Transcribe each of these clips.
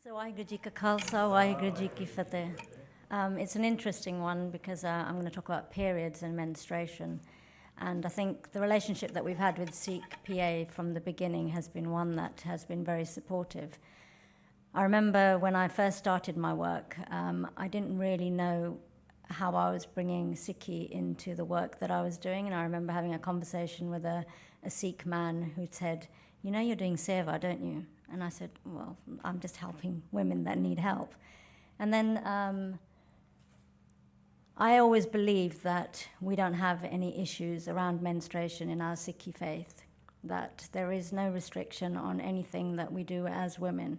So Waheguru Ji Ka Khalsa, Waheguru Ji Ki Fateh. It's an interesting one because I'm going to talk about periods and menstruation. And I think the relationship that we've had with Sikh PA from the beginning has been one that has been very supportive. I remember when I first started my work, I didn't really know how I was bringing Sikhi into the work that I was doing. And I remember having a conversation with a Sikh man who said, "You know you're doing seva, don't you?" And I said, "Well, I'm just helping women that need help." And then I always believed that we don't have any issues around menstruation in our Sikhi faith, that there is no restriction on anything that we do as women.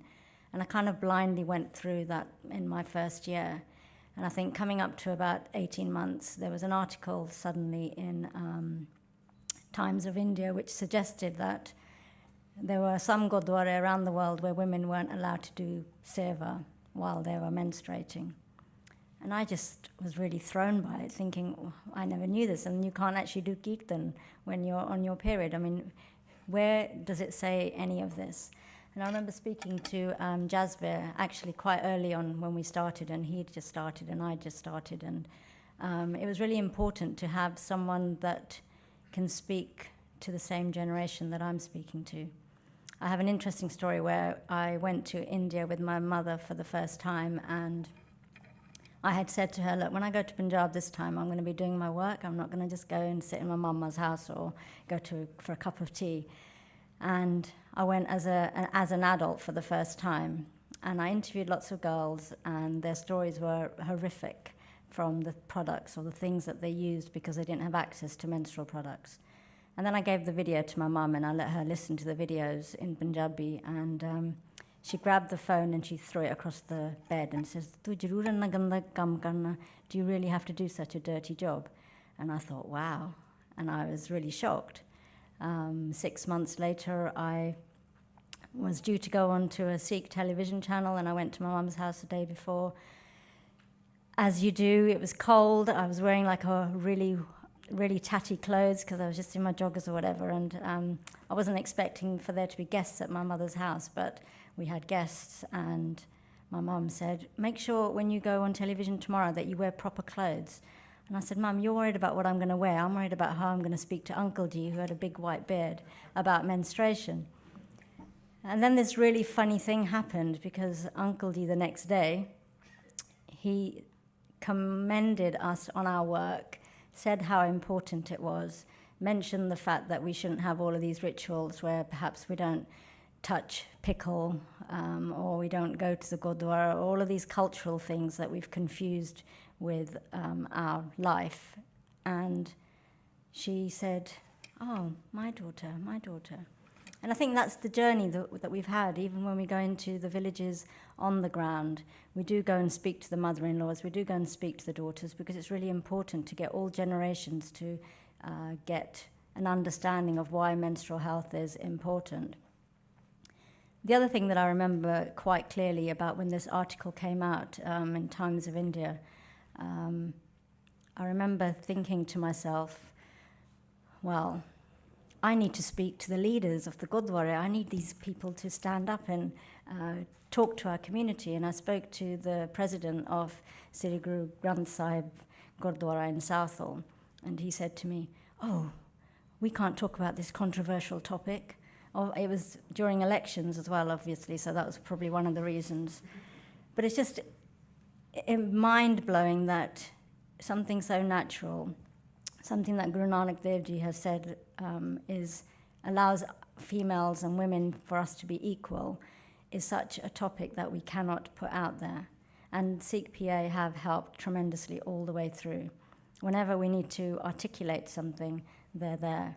And I kind of blindly went through that in my first year. And I think coming up to about 18 months, there was an article suddenly in Times of India which suggested that there were some gurdwara around the world where women weren't allowed to do seva while they were menstruating. And I just was really thrown by it, thinking, oh, I never knew this, and you can't actually do kirtan when you're on your period. I mean, where does it say any of this? And I remember speaking to Jasvir actually quite early on when we started, and he'd just started and I just started. And it was really important to have someone that can speak to the same generation that I'm speaking to. I have an interesting story where I went to India with my mother for the first time, and I had said to her, look, when I go to Punjab this time, I'm going to be doing my work. I'm not going to just go and sit in my mama's house or go for a cup of tea. And I went as an adult for the first time, and I interviewed lots of girls, and their stories were horrific from the products or the things that they used because they didn't have access to menstrual products. And then I gave the video to my mum, and I let her listen to the videos in Punjabi, and she grabbed the phone and she threw it across the bed and says, "Tu jarur inna ganda kam karna? Do you really have to do such a dirty job?" And I thought, wow. And I was really shocked. 6 months later, I was due to go on to a Sikh television channel, and I went to my mum's house the day before. As you do, it was cold. I was wearing like a really tatty clothes because I was just in my joggers or whatever, and I wasn't expecting for there to be guests at my mother's house, but we had guests, and my mum said, "Make sure when you go on television tomorrow that you wear proper clothes." And I said, "Mum, you're worried about what I'm going to wear. I'm worried about how I'm going to speak to Uncle G, who had a big white beard, about menstruation." And then this really funny thing happened, because Uncle G the next day, he commended us on our work, said how important it was, mentioned the fact that we shouldn't have all of these rituals where perhaps we don't touch pickle or we don't go to the gurdwara, all of these cultural things that we've confused with our life. And she said, "Oh, my daughter, my daughter." And I think that's the journey that we've had, even when we go into the villages on the ground. We do go and speak to the mother-in-laws, we do go and speak to the daughters, because it's really important to get all generations to get an understanding of why menstrual health is important. The other thing that I remember quite clearly about when this article came out in Times of India, I remember thinking to myself, well, I need to speak to the leaders of the Gurdwara. I need these people to stand up and talk to our community. And I spoke to the president of Sri Guru Granth Sahib Gurdwara in Southall, and he said to me, "Oh, we can't talk about this controversial topic." Oh, it was during elections as well, obviously, so that was probably one of the reasons. But it's just mind-blowing that something so natural, something that Guru Nanak Dev Ji has said allows females and women for us to be equal, is such a topic that we cannot put out there. And Sikh PA have helped tremendously all the way through. Whenever we need to articulate something, they're there.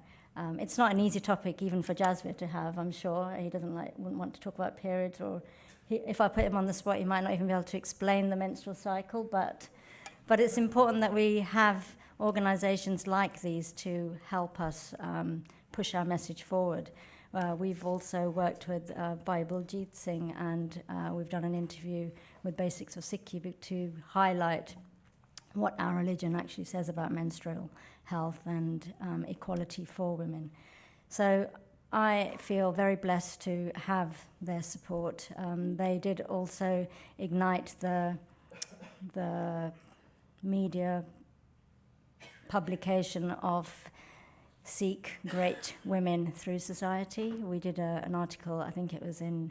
It's not an easy topic even for Jasvir to have, I'm sure. He wouldn't want to talk about periods, or if I put him on the spot, he might not even be able to explain the menstrual cycle, but it's important that we have organizations like these to help us push our message forward. We've also worked with Bible Jeet Singh, and we've done an interview with Basics of Sikhi to highlight what our religion actually says about menstrual health and equality for women. So I feel very blessed to have their support. They did also ignite the media publication of Sikh great women through society. We did an article, I think it was in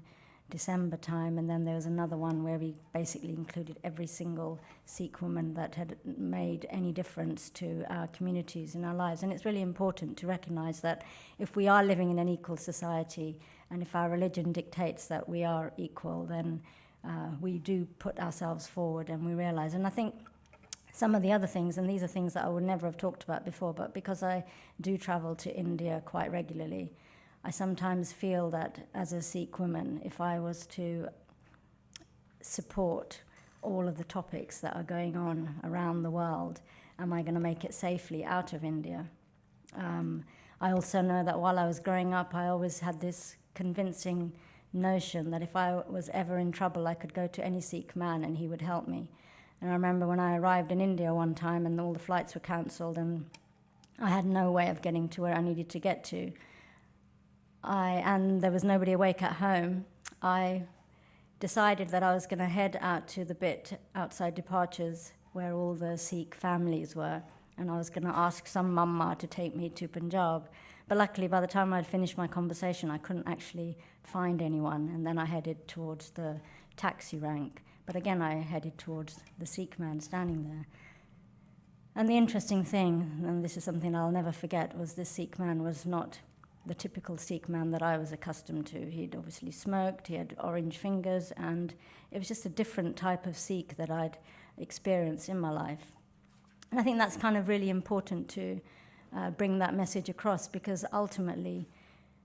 December time, and then there was another one where we basically included every single Sikh woman that had made any difference to our communities and our lives. And it's really important to recognize that if we are living in an equal society, and if our religion dictates that we are equal, then we do put ourselves forward and we realize. And I think some of the other things, and these are things that I would never have talked about before, but because I do travel to India quite regularly, I sometimes feel that as a Sikh woman, if I was to support all of the topics that are going on around the world, am I going to make it safely out of India? I also know that while I was growing up, I always had this convincing notion that if I was ever in trouble, I could go to any Sikh man and he would help me. And I remember when I arrived in India one time and all the flights were cancelled and I had no way of getting to where I needed to get to, and there was nobody awake at home, I decided that I was going to head out to the bit outside departures where all the Sikh families were, and I was going to ask some mamma to take me to Punjab. But luckily, by the time I'd finished my conversation, I couldn't actually find anyone, and then I headed towards the taxi rank. But again, I headed towards the Sikh man standing there. And the interesting thing, and this is something I'll never forget, was this Sikh man was not the typical Sikh man that I was accustomed to. He'd obviously smoked, he had orange fingers, and it was just a different type of Sikh that I'd experienced in my life. And I think that's kind of really important to bring that message across, because ultimately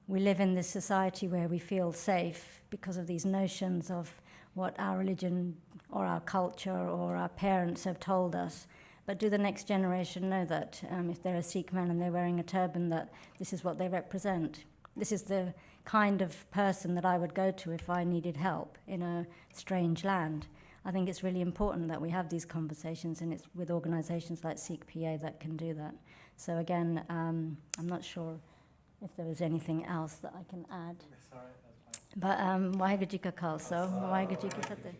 we live in this society where we feel safe because of these notions of what our religion or our culture or our parents have told us. But do the next generation know that if they're a Sikh man and they're wearing a turban, that this is what they represent? This is the kind of person that I would go to if I needed help in a strange land. I think it's really important that we have these conversations, and it's with organisations like Sikh PA that can do that. So again, I'm not sure if there is anything else that I can add. Sorry, that's fine. But Waheguru Ji Ka Khalsa, Waheguru Ji Ki Fateh.